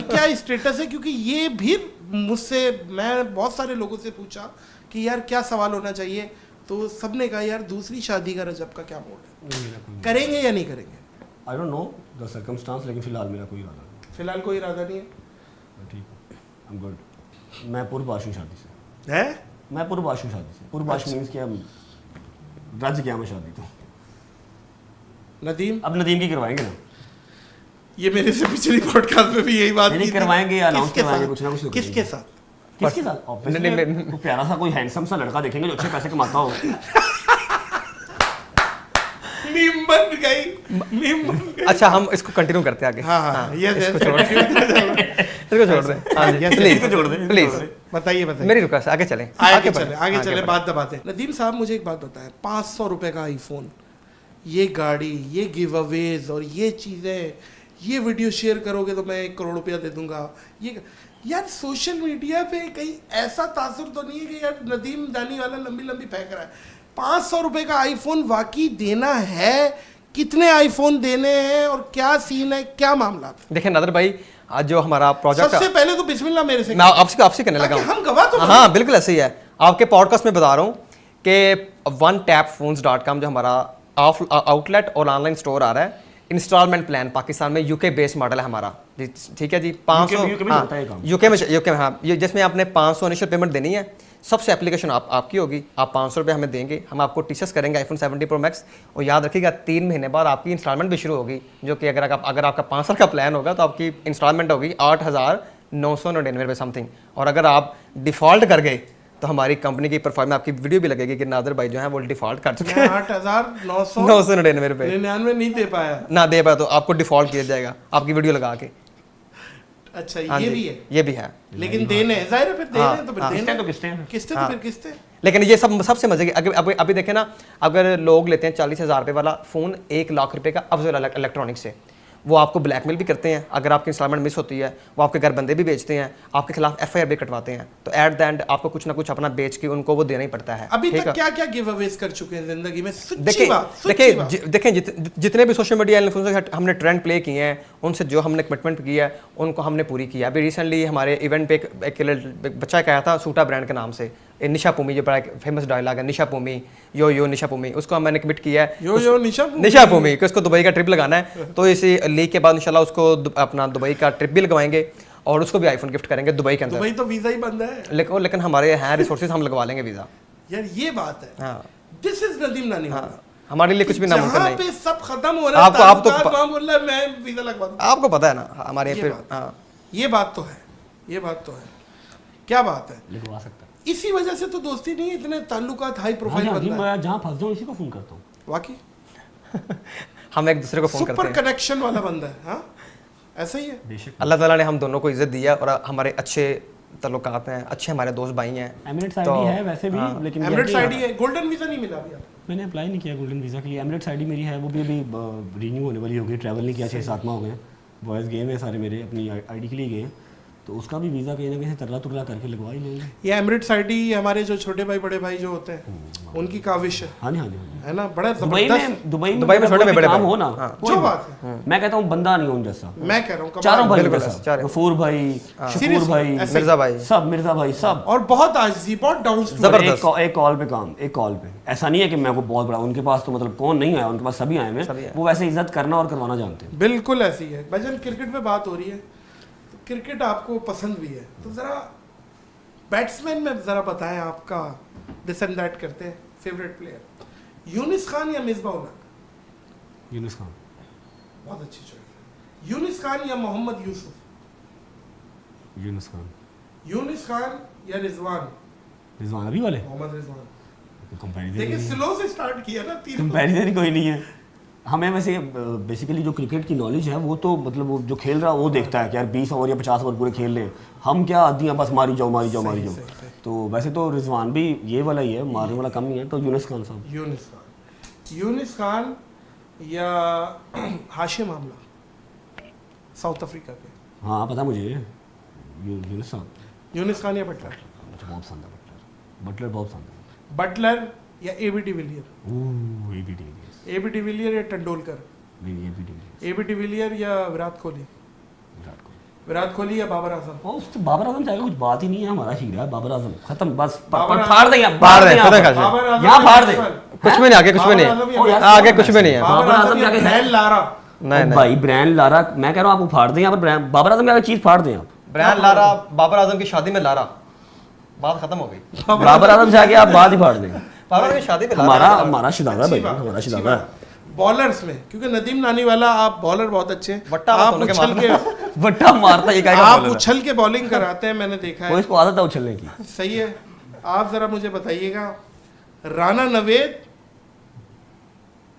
क्या स्टेटस है? क्योंकि ये भी मुझसे, मैं बहुत सारे लोगों से पूछा कि यार क्या सवाल होना चाहिए, तो सबने कहा यार दूसरी शादी का रजब का क्या मोड है, करेंगे या नहीं करेंगे? I don't know the circumstance, लेकिन फिलहाल मेरा कोई इरादा नहीं। फिलहाल कोई इरादा नहीं है, ठीक है, आई एम गुड। मैं पूर्वबाशु शादी से है, मैं पूर्वबाशु शादी से। पूर्वबाशु मींस क्या, रज क्या मैं शादी तो। नदीम, अब नदीम की करवाएंगे ना, ये मेरे से पिछली पॉडकास्ट में भी यही बात नहीं करवाएंगे या अनाउंस करवाएंगे, कुछ ना कुछ। किसके साथ? किसके साथ? ऑब्वियसली कोई प्यारा सा कोई हैंडसम सा लड़का देखेंगे जो अच्छे पैसे कमाता हो। मीम बन गई। अच्छा हम इसको कंटिन्यू करते हैं आगे। हाँ, इसको छोड़ दें, प्लीज बताइए मेरी रिक्वेस्ट, आगे चलें, आगे चले बात दबाते। नदीम साहब मुझे एक बात बताएं, 500 रुपए का आईफोन, ये गाड़ी, ये गिव अवेज और ये चीज़ें, ये वीडियो शेयर करोगे तो मैं 1 करोड़ रुपया दे दूंगा, ये यार सोशल मीडिया पे कहीं ऐसा तासुर तो नहीं है कि यार नदीम दानी वाला लंबी लंबी फेंक रहा है? 500 रुपए का आईफोन वाकई देना है? कितने आईफोन देने हैं और क्या सीन है, क्या मामला? देखिए नादर भाई, आज जो हमारा प्रोजेक्ट, सबसे पहले तो बिस्मिल्लाह मेरे से, मैं आपसे करने लगा हूं। हम गवाह तो हाँ बिल्कुल ऐसे ही है। आपके पॉडकास्ट में बता रहा हूँ कि onetaphones.com जो हमारा आउटलेट और ऑनलाइन स्टोर आ रहा है, इंस्टॉलमेंट प्लान पाकिस्तान में यूके बेस्ड मॉडल है हमारा, ठीक है जी। 500 यूके में, हाँ, ये जिसमें आपने 500 इनिशियल पेमेंट देनी है। सबसे एप्लीकेशन आपकी होगी, आप 500 रुपये हमें देंगे, हम आपको टीचर्स करेंगे आईफोन 17 प्रो मैक्स, और याद रखिएगा 3 महीने बाद आपकी इंस्टॉलमेंट भी शुरू होगी, जो कि अगर आपका 5 साल का प्लान होगा तो आपकी इंस्टॉलमेंट होगी 8,999 रुपये समथिंग। और अगर आप डिफ़ॉल्ट कर गए तो हमारी कंपनी की परफॉर्मेंस, आपकी वीडियो भी लगेगी कि नादर भाई जो है वो डिफ़ॉल्ट कर चुके हैं। 8,999 रुपये 99 नहीं दे पाया ना, दे पाया तो आपको डिफ़ॉल्ट किया जाएगा आपकी वीडियो लगा के। अच्छा ये भी है, ये भी है, लेकिन देने जाहिर है, फिर देने तो फिर देने तो किस्तें तो फिर किस्तें। लेकिन ये सबसे मजे की, अभी देखें ना, अगर लोग लेते हैं 40,000 रुपये वाला फ़ोन 1 लाख रुपये का अफजल इलेक्ट्रॉनिक से, वो आपको ब्लैकमेल भी करते हैं, अगर आपकी इंस्टॉलमेंट मिस होती है वो आपके घर बंदे भी बेचते हैं, आपके खिलाफ FIR भी कटवाते हैं। तो एट द एंड आपको कुछ ना कुछ अपना बेच के उनको वो देना ही पड़ता है। अभी ठीक तक है? क्या क्या गिव अवेज कर चुके हैं जिंदगी में? सच्ची देखिए बात, सच्ची देखिए बात। देखें जितने भी सोशल मीडिया इन्फ्लुएंसर हमने ट्रेंड प्ले किए हैं, उनसे जो हमने कमिटमेंट किया है उनको हमने पूरी किया। अभी रिसेंटली हमारे इवेंट पे एक बच्चा आया था सूटा ब्रांड के नाम से, निशा पुमी, जो बड़ा फेमस डायलॉग है, निशा पुमी यो निशा पुमी, उसको मैंने कमिट किया है यो निशा पुमी कि उसको दुबई का ट्रिप लगाना है। तो इसी लीग के बाद इंशाल्लाह उसको अपना दुबई का ट्रिप भी लगवाएंगे और उसको भी आईफोन गिफ्ट करेंगे दुबई के अंदर। दुबई तो वीजा ही बंद है लेकिन हमारे हैं रिसोर्सेज, हम लगवा लेंगे वीज़ा। यार, ये बात है। हाँ दिस इज नदीम नानी वाला। हमारे लिए कुछ भी नामुमकिन जहाँ नहीं। पे सब खत्म हो रहा है, आप तो वहाँ बोल रहा है मैं वीजा लगवा दूँ। आपको पता है ना हमारे ये फिर बात। हाँ ये बात तो है, ये बात तो है। क्या बात है, लिखवा सकता है। इसी वजह से तो दोस्ती नहीं, इतने ताल्लुकात हाई हाँ प्रोफाइल जी, हाँ जी, बनता है। मैं जहाँ फंस जाऊँ इसी को फोन करता हूँ। वाकई हम एक दूसरे को फोन करते सुपर हैं। कनेक्शन वाला बंदा है। हाँ, ऐसा ही है। बेशक। अल्लाह ताला ने हम दोनों को इज्जत दिया और हमारे अच्छे तल्लुकात हैं, अच्छे हमारे दोस्त भाई हैं। एमिरेट्स तो- आईडी है वैसे भी, हाँ। लेकिन एमिरेट्स ये- आईडी है, गोल्डन वीजा नहीं मिला अभी आपको? मैंने अप्लाई नहीं किया गोल्डन वीज़ा के लिए। एमिरेट्स आईडी मेरी है, वो भी अभी रिन्यू होने वाली होगी। ट्रैवल नहीं किया 6-7 माह हो गए। बॉयज़ गए हैं सारे मेरे अपनी आईडी के लिए गए हैं, तो उसका भी वीज़ा कहीं ना कहीं तरला तुरला करके लगवा ही लेंगे। ये एमिरेट्स आईडी हमारे जो छोटे भाई बड़े भाई जो होते हैं उनकी काविश है हाँ जी, हाँ जी, हाँ जी। है ना? बड़ा दुबई जबरदस्त। में दुबई में दुबई में छोटे में बड़े काम भाई। हो ना, हाँ। कोई जो भी। बात है, मैं कहता हूँ बंदा नहीं हूँ जैसा। मैं कह रहा हूँ चारों कमाल। भाई बिल्कुल जैसा, चारों। गफूर भाई, शकूर Seriously, भाई, ऐसे- मिर्जा भाई सब, मिर्जा भाई, सब। और बहुत आजिज़ी, बहुत डाउन टू अर्थ। जबरदस्त। एक कॉल पे काम, एक कॉल पे। ऐसा नहीं है कि मैं को बहुत बड़ा, उनके पास तो मतलब कौन नहीं आया, उनके पास सभी आए सभी हैं। आए। वो वैसे इज्जत करना और करवाना जानते हैं। बिल्कुल ऐसी है। भाईजान क्रिकेट पे बात हो रही है, तो क्रिकेट आपको पसंद भी है, तो ज़रा बैट्समैन में ज़रा बताएं आपका दिस एंड दैट करते हैं फेवरेट प्लेयर, यूनिस खान या मिसबाह उल हक? यूनुस खान। बहुत अच्छी चॉइस है। यूनिस खान या मोहम्मद यूसुफ? यूनुस खान। यूनिस खान या रिजवान? रिजवान अभी वाले मोहम्मद रिजवान। कंपैरिजन देखिए स्लो से स्टार्ट किया ना, तीन कंपैरिजन कोई नहीं है। हमें वैसे बेसिकली जो क्रिकेट की नॉलेज है वो तो मतलब वो जो खेल रहा है वो देखता है कि यार 20 ओवर या 50 ओवर पूरे खेल रहे हैं, हम क्या आदमी हैं बस मारी जाओ मारी जाओ मारी जाओ। तो वैसे तो रिजवान भी ये वाला ही है, मारने वाला कम ही है। तो यूनुस खान साहब। यूनिस खान या हाशिम आमला साउथ अफ्रीका के? हाँ पता मुझे यूनुस साहब। यूनिस खान या बटलर? मुझे बहुत पसंद है बटलर। बटलर बहुत पसंद है। बटलर या एबी डिविलियर? ओह एबी डिविलियर्स। एबी डिविलियर या तेंदुलकर? नहीं एबी डिविलियर्स। एबी डिविलियर या विराट कोहली? विराट कोहली। विराट कोहली या बाबर आजम? और उससे बाबर आजम चाहे कुछ बात ही नहीं है, हमारा हीरा है बाबर आजम, खत्म बस। बाबर फाड़ देंगे फाड़ दें, यहाँ खुदा पर। खासे। बाबर आजम यहाँ या फाड़ दे। बैट्समैन? कुछ में नहीं, आगे कुछ में बाबर आजम या नहीं, बैट्समैन? आगे कुछ में नहीं है। बाबर बाबर आजम आजम या जाके ब्रायन लारा? नहीं नहीं, भाई ब्रायन लारा, मैं कह रहा हूँ आपको फाड़ दें यहाँ पर। बाबर आजम क्या चीज फाड़ दें आप। ब्रायन लारा, बाबर आजम की शादी में लारा, बात खत्म हो गई। बाबर आजम से आगे आप बात ही फाड़ दें। बाबर आजम की शादी में हमारा शिदारा अच्छी भाई, बात, हमारा अच्छी शिदारा बात। बॉलर्स में क्योंकि नदीम नानी वाला आप बॉलर बहुत अच्छे हैं, वट्टा मत आप उनके उछल मारना। के बट्टा मारता ये क्या आप बोल रहा उछल के बॉलिंग कराते हैं, मैंने देखा है। वो है। इसको आदत है उछलने की। सही है। आप जरा मुझे बताइएगा, राणा नवेद?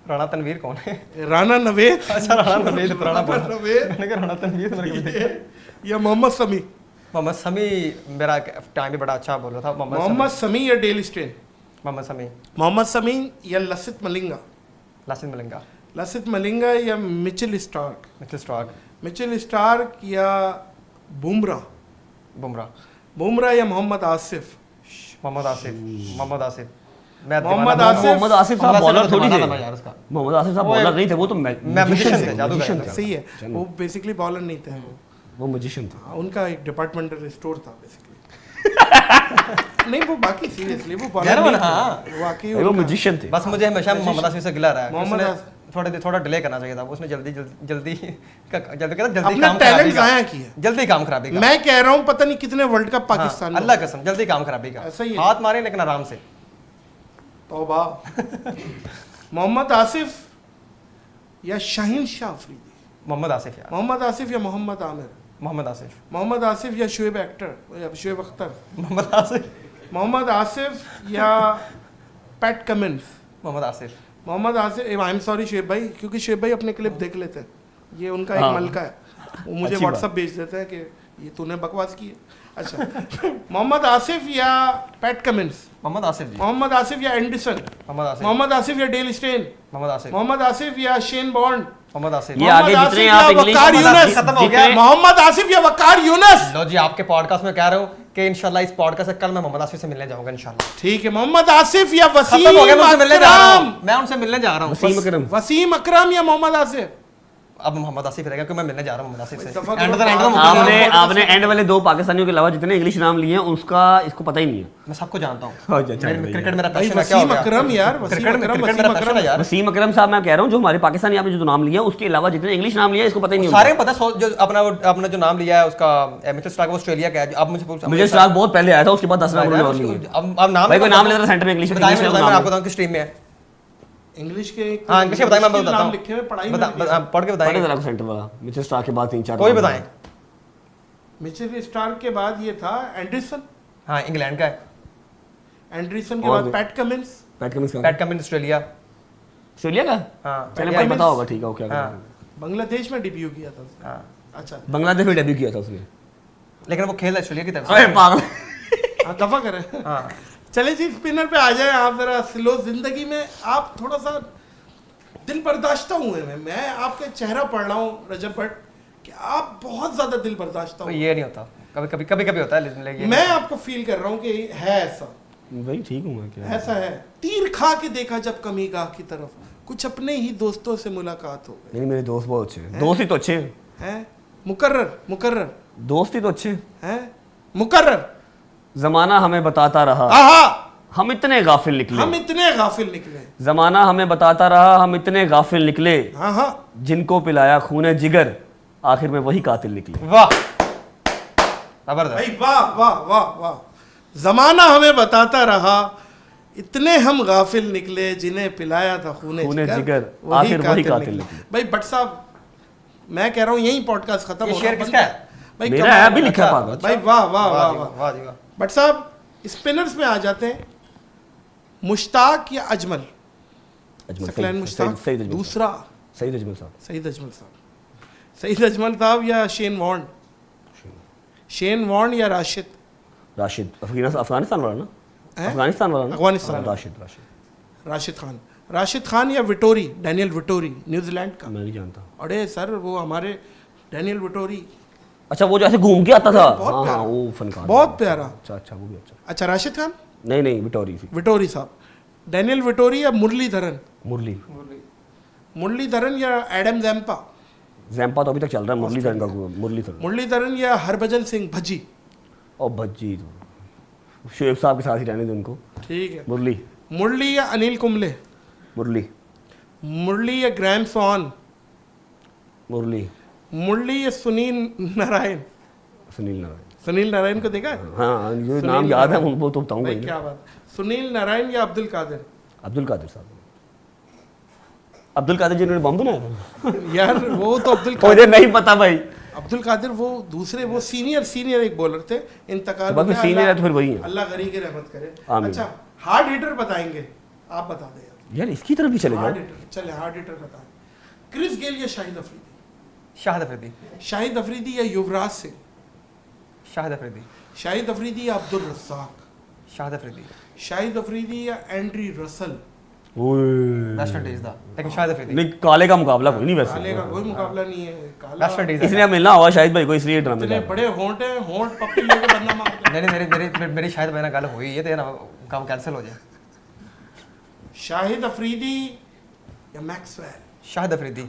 राणा तनवीर कौन है? राणा नवेद अच्छा राणा तनवीर पुराना बोला। नवेद मैंने कहा राणा तनवीर मेरे को दिखा। या मोहम्मद समी? मोहम्मद समी मेरा टाइम भी बड़ा अच्छा बोल रहा था। मोहम्मद समी या डेल स्टेन? मोहम्मद समी। मोहम्मद समी या लसित मलिंगा? लासित मलिंगा। लसित मलिंगा या Mitchell Starc? Mitchell Starc. Mitchell Starc या बुमराह? बुमराह। बुमराह या मोहम्मद आसिफ? मोहम्मद आसिफ। मोहम्मद आसिफ। मैं मोहम्मद दीवाना- आसिफ- मोहम्मद आसिफ साहब बॉलर थोड़ी दीवाना था थे। यार उसका। मोहम्मद आसिफ साहब बॉलर नहीं थे, वो तो magician थे, जादूगर magician थे। सही है, वो बेसिकली बॉलर नहीं थे, वो मैजिशियन थे। उनका एक डिपार्टमेंटल स्टोर था बेसिकली। नहीं वो बाकी सीरियसली वो बॉलर यार, नहीं हाँ। थे, वाकई वो उनका- मैजिशियन थे। बस मुझे हमेशा मोहम्मद आसिफ से गिला रहा है। मोहम्मद उसने थोड़ा डिले करना चाहिए था। उसने जल्दी अपना काम खराबी टैलेंट का। जाया किया। जल्दी काम खराबी का। मैं कह रहा हूँ पता नहीं कितने वर्ल्ड कप पाकिस्तान हाँ, में। अल्लाह कसम जल्दी काम खराबी का। ऐसा ही है। हाथ मारे लेकिन आराम से। तौबा। मोहम्मद आसिफ या शाहीन शाह अफरीदी? मोहम्मद आसिफ यार। मोहम्मद आसिफ या मोहम्मद आमिर? मोहम्मद आसिफ। मोहम्मद आसिफ या शुएब एक्टर या शुएब अख्तर? मोहम्मद आसिफ। मोहम्मद आसिफ या Pat Cummins? Mohammad Asif. Mohammad Asif. I am sorry Shoaib भाई, क्योंकि शुएब भाई अपने क्लिप देख लेते हैं, ये उनका एक हाँ। मलका है, वो मुझे अच्छी व्हाट्सअप भेज देते हैं कि ये तूने बकवास की है। अच्छा मोहम्मद आसिफ या पैट कमिंस? मोहम्मद आसिफ जी। मोहम्मद आसिफ या एंडरसन? मोहम्मद आसिफ। मोहम्मद आसिफ या डेल स्टेन? मोहम्मद आसिफ। मोहम्मद आसिफ या शेन बॉन्ड? मोहम्मद आसिफ। ये आगे मोहम्मद जितने आसिफ आप या इंग्लिश वकार यूनुस खत्म हो गया। मोहम्मद आसिफ या वकार यूनुस। लो जी, आपके पॉडकास्ट में कह रहा हूँ कि इंशाल्लाह इस पॉडकास्ट से कल मैं मोहम्मद आसिफ से मिलने जाऊंगा इंशाल्लाह। ठीक है, मोहम्मद आसिफ या वसीम खत्म हो गया, मैं उनसे मिलने जा रहा अकरम। हूँ, मैं उनसे मिलने जा रहा हूँ। वसीम अकरम। वसीम अकरम या मोहम्मद आसिफ। अब मोहम्मद आसिफ रहेगा क्योंकि मैं मिलने जा रहा हूँ मोहम्मद आसिफ से। दफा एंड करो, तक एंड तक आपने आपने एंड वाले 2 पाकिस्तानियों के अलावा जितने इंग्लिश नाम लिए हैं उसका इसको पता ही नहीं है। मैं सबको जानता हूँ। अच्छा, अच्छा, मेरे- भैया। क्रिकेट मेरा भाई पैशन है, क्या हो वसीम गया? अकरम यार, वसीम क्रिकेट अकरम, क्रिकेट वसीम मेरा पैशन है यार। वसीम अकरम साहब मैं कह रहा हूँ जो हमारे पाकिस्तानी आपने जो नाम लिया उसके अलावा जितने इंग्लिश नाम लिए इसको पता ही नहीं सारे को पता है, जो अपना जो नाम लिया है उसका मिचेल स्टार्क, वो ऑस्ट्रेलिया का है। अब मुझे पूछ मुझे स्टार्क बहुत पहले आया था, उसके बाद 10 नाम उन्होंने और लिए। अब नाम भाई कोई नाम लेता था सेंटर में इंग्लिश में, बताइए, इंग्लिश में मैं नाम आपको बताऊं किस स्ट्रीम में है। इंग्लिश के हाँ, इंग्लिश में बताइए, मैं मुश्किल बताता नाम हूँ। लिखे हुए पढ़ाई बता- में बता- पढ़ के पता बताएंगे। जरा को सेंटर वाला मिचेल स्टार्क के बाद 3-4 कोई बताएं। मिचेल स्टार्क के बाद ये था एंडरसन, हाँ, इंग्लैंड का है। एंडरसन के और बाद भी। PAT Cummins. पैट कमिंस का पैट कमिंस ऑस्ट्रेलिया। ऑस्ट्रेलिया का हाँ, चलो पैट भाई कमिंस। पता होगा, ठीक है ओके। हाँ। बांग्लादेश में डेब्यू किया था उसने। हाँ, अच्छा, बांग्लादेश में डेब्यू किया था उसने। लेकिन वो खेल ऑस्ट्रेलिया की तरफ अरे से। पागल। हाँ, दफा करें। हाँ, चले जी, स्पिनर पे आ जाए आप जरा। स्लो जिंदगी में आप थोड़ा सा दिल बर्दाश्ता हुए हैं। मैं आपके चेहरा पढ़ रहा हूँ रजब भट्ट कि आप बहुत ज्यादा दिल बर्दाश्ता तो हुए। ये नहीं होता, कभी होता है, लेकिन मैं आपको फील कर रहा हूँ कि है ऐसा, भाई ठीक हूँ मैं, क्या ऐसा है। तीर खा के देखा जब कमी गाह की तरफ, कुछ अपने ही दोस्तों से मुलाकात हो गई। नहीं मेरे दोस्त बहुत अच्छे हैं, दोस्त ही तो अच्छे हैं, हैं मुकर्रर दोस्त ही तो अच्छे हैं। हैं मुकर्रर। जमाना हमें बताता रहा आहा, हम इतने गाफिल निकले, हम इतने गाफिल निकले। जमाना हमें बताता रहा हम इतने गाफिल निकले, हाँ हाँ, जिनको पिलाया खूने जिगर आखिर में वही कातिल निकले। वाह, जबरदस्त। भाई वाह वाह वाह वाह। जमाना हमें बताता रहा इतने हम गाफिल निकले, जिन्हें पिलाया था खूने जिगर, आखिर वही कातिल निकले। भाई भट्ट साहब, मैं कह रहा हूँ यही पॉडकास्ट खत्म ये होगा। शेर किसका है? भाई मेरा कमाल है, अभी लिखा है अच्छा, पागल। भाई वाह वाह वाह वाह जी वाह। वाह, वाह जी वाह। भट्ट साहब, स्पिनर्स में आ जाते हैं। मुश्ताक या अजमल? अजमल, सकलैन मुश्ताक। सईद अजमल दूसरा साहब, सईद अजमल साहब। सईद अजमल साहब। सईद अजमल साहब या शेन वॉर्न? शेन वॉर्न या राशिद? राशिद अफगानिस्तान वाला ना, हैं? अफगानिस्तान वाला ना, अफगानिस्तान हाँ, वाला। राशिद राशिद खान। राशिद खान या विटोरी, डैनियल विटोरी, न्यूजीलैंड का? मैं नहीं जानता। अरे सर, वो हमारे डैनियल विटोरी, अच्छा वो जो ऐसे घूम के आता था, बहुत हाँ प्यारा। हाँ वो फनकार बहुत प्यारा। अच्छा अच्छा वो भी अच्छा। अच्छा राशिद खान, नहीं नहीं विटोरी थी, विटोरी साहब। डैनियल विटोरी या मुरलीधरन? मुरली मुरलीधरन या एडम जैम्पा? जैम्पा तो अभी तक चल रहा है, मुरलीधरन का मुरलीधरन। मुरलीधरन या हरभजन सिंह भज्जी? और भज्जी तो शुएब साहब के साथ ही रहने दो उनको। ठीक है। मुरली मुरली या अनिल कुंबले? मुरली मुरली या ग्रैम सॉन? मुरली मुरली या सुनील नारायण? सुनील नारायण। सुनील नारायण को देखा है? हाँ जो सुनील नाम याद है नारायण। उनको तो बताऊंगा भाई ही ना। क्या बात। सुनील नारायण या अब्दुल कादिर? अब्दुल कादिर साहब। अब्दुल कादिर जिन्होंने बम बनाया था। यार वो तो अब्दुल मुझे कादिर, नहीं पता भाई। अब्दुल कादिर वो दूसरे, वो सीनियर एक बॉलर थे, इंतकाल बाकी हो गया। senior है तो फिर वही है। अल्लाह गनी की रहमत करे। आमीन। अच्छा, हार्ड हिटर बताएंगे, आप बता दें यार। यार इसकी तरफ भी चले हार्ड जाओ। हिटर, चले हार्ड हिटर बताएं। क्रिस गेल या शाहिद अफरीदी? शाहिद अफरीदी। शाहिद अफरीदी या युवराज सिंह? शाहिद अफरीदी। शाहिद अफरीदी या अब्दुल रज़ाक? शाहिद अफरीदी। शाहिद अफरीदी या एंड्री रसल? ओए वेस्ट इंडीज दा, लेकिन शाहिद अफरीदी। नहीं काले का मुकाबला कोई नहीं काले का वैसे। कोई मुकाबला नहीं है। काला वेस्ट इंडीज इसने अब मिलना हुआ शाहिद भाई को, इसलिए ड्रामे इतने बड़े होंठ हैं, होंठ पप्पी लेके बंदा मार दे। नहीं नहीं, मेरी शायद मैंने गल हुई है, तेरा काम कैंसिल हो जाए। शाहिद अफरीदी या मैक्सवेल? शाहिद अफरीदी।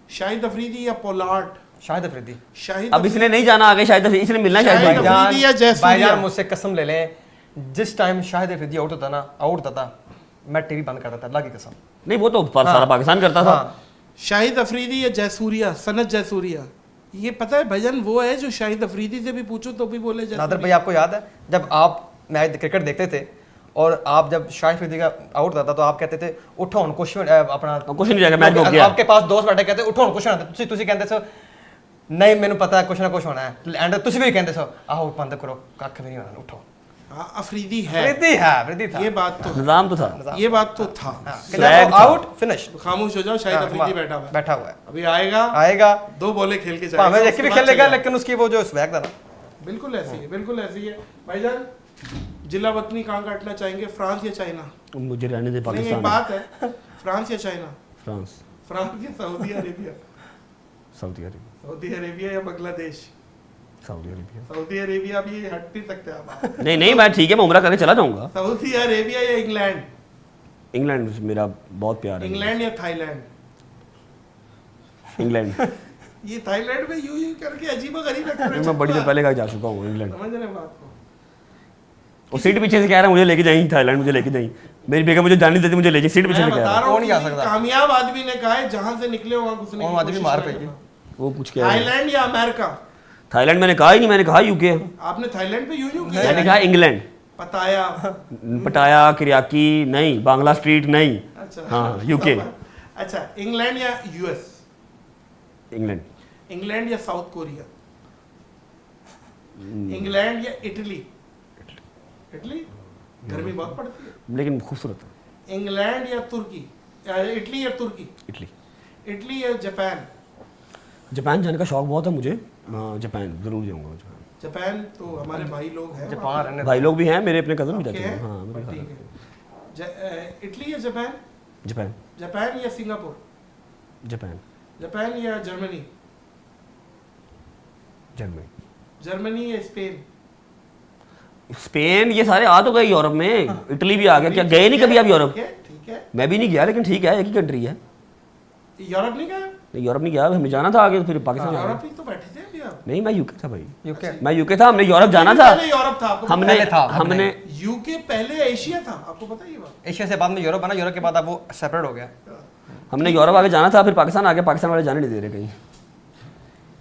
शाहिद अफरीदी या पोलार्ड? शाहिद अफरीदी। शाहिद अब इसने नहीं जाना आगे, शायद इसने मिलना है शाहिद शाहिद भाई को। अफरीदी या जयसूर्या? भाईजान मुझसे कसम ले लें, जिस टाइम शाहिद अफरीदी आउट होता था, मैं टीवी बंद करता था, अल्लाह की कसम। नहीं वो तो सारा पाकिस्तान करता था। हाँ, शाहिद अफरीदी या जयसूर्या, सनत जयसूर्या? ये पता है भजन वो है जो शाहिद अफरीदी से भी पूछो तो भी बोले नादर जयसूर्या। भाई आपको याद है जब आप मैच क्रिकेट देखते थे और आप जब शाहिद अफरीदी का आउट होता था तो आप कहते थे उठो ਹੁਣ ਕੁਛ ਆਪਣਾ ਕੁਛ ਨਹੀਂ ਜਾਏਗਾ, मैच हो गया। आपके पास दोस्त बैठे कहते उठो ਹੁਣ ਕੁਛ ਨਾ ਤੁਸੀਂ ਕਹਿੰਦੇ ਸੋ ਨਹੀਂ ਮੈਨੂੰ ਪਤਾ ਕੁਛ ਨਾ ਕੁਛ ਹੋਣਾ ਹੈ ਐਂਡ ਤੁਸੀਂ ਵੀ ਕਹਿੰਦੇ ਸੋ ਆਹੋ ਬੰਦ ਕਰੋ ਕੱਖ ਵੀ ਨਹੀਂ ਹੋਣਾ उठो। हाँ, अफरीदी है, अफरीदी था। ये बात तो, निजाम तो था। ये बात तो था। Flag था। आउट फिनिश खामोश हो जाओ, शाहिद अफरीदी बैठा हुआ है। है। अभी आएगा, आएगा 2 बॉलें खेल के भाਵੇਂ जाएगा, एक भी उसके बाद खेलेगा चलेगा। लेकिन उसकी वो जो स्वैग था ना, बिल्कुल ऐसी है, बिल्कुल ऐसी है। भाईजान, जिला वतनी कहाँ काटना चाहेंगे, फ्रांस या चाइना? मुझे रहने दे नहीं, एक पाकिस्तान। बात है, फ्रांस या चाइना? फ्रांस। फ्रांस या Saudi Arabia? Saudi Arabia. Saudi Arabia या Bangladesh? Saudi Arabia. Saudi Arabia भी हट नहीं सकते आप। नहीं नहीं, मैं ठीक है, मैं उम्रा करके चला जाऊंगा। सऊदी अरेबिया या इंग्लैंड? इंग्लैंड मेरा बहुत प्यार है। इंग्लैंड या थाईलैंड? इंग्लैंड। ये थाईलैंड में यूं करके अजीब गरीब मैं बड़ी देर पहले कहीं जा चुका हूँ इंग्लैंड। समझ रहे हैं बात को? और सीट पीछे से कह रहा है मुझे लेके जाएंगी थाईलैंड, मुझे लेके जाएंगी। मेरी बेगम मुझे जाने नहीं देती, मुझे ले जाए, सीट पीछे मैं से कह बता रहा है। रहा हूँ कौन जा किसी सकता? कामयाब आदमी ने कहा है जहां से निकले वहां घुसने की आदमी कोशिश मार करेगा। फेंकी। वो कुछ कह रहा है। थाईलैंड या अमेरिका? थाईलैंड मैंने कहा ही नहीं, मैंने कहा यूके। आपने थाईलैंड पे यूं किया मैंने है? कहा इंग्लैंड। पताया? पटाया, किरियाकी नहीं, बांग्ला स्ट्रीट नहीं। अच्छा हाँ, यूके। अच्छा, इंग्लैंड या यूएस? इंग्लैंड। इंग्लैंड या साउथ कोरिया? इंग्लैंड या इटली? इटली गर्मी बहुत पड़ती है। लेकिन खूबसूरत है। इंग्लैंड या तुर्की? इटली या तुर्की? इटली। इटली या जापान? जापान जाने का शौक बहुत है मुझे। हाँ, जापान जरूर जाऊंगा जापान। जापान तो हमारे भाई लोग हैं, जापान रहने भाई लोग भी हैं, मेरे अपने कजन भी आपके जाते हैं। हैं? हाँ, मेरे ठीक साथ। है। इटली या जापान? जापान। जापान या सिंगापुर? जापान। जापान या जर्मनी? जर्मनी। जर्मनी या स्पेन? स्पेन, ये सारे आ तो गए यूरोप में। इटली भी आ गया। क्या गए नहीं कभी आप यूरोप? ठीक है। मैं भी नहीं गया, लेकिन ठीक है, एक ही कंट्री है। यूरोप नहीं गए? नहीं, यूरोप नहीं गया, हमें जाना था आगे, फिर पाकिस्तान जाना यूरोप था। ही तो बैठे थे अभी आप। नहीं, मैं यूके था भाई। यूके मैं यूके था, हमने यूरोप जाना था। पहले यूरोप था, आपको हमने पहले था, हमने यूके पहले एशिया था, आपको पता है ये बात? एशिया से बाद में यूरोप बना, यूरोप के बाद अब वो सेपरेट हो गया। हमने यूरोप आगे जाना था, फिर पाकिस्तान आ गया, पाकिस्तान वाले जाने नहीं दे रहे कहीं।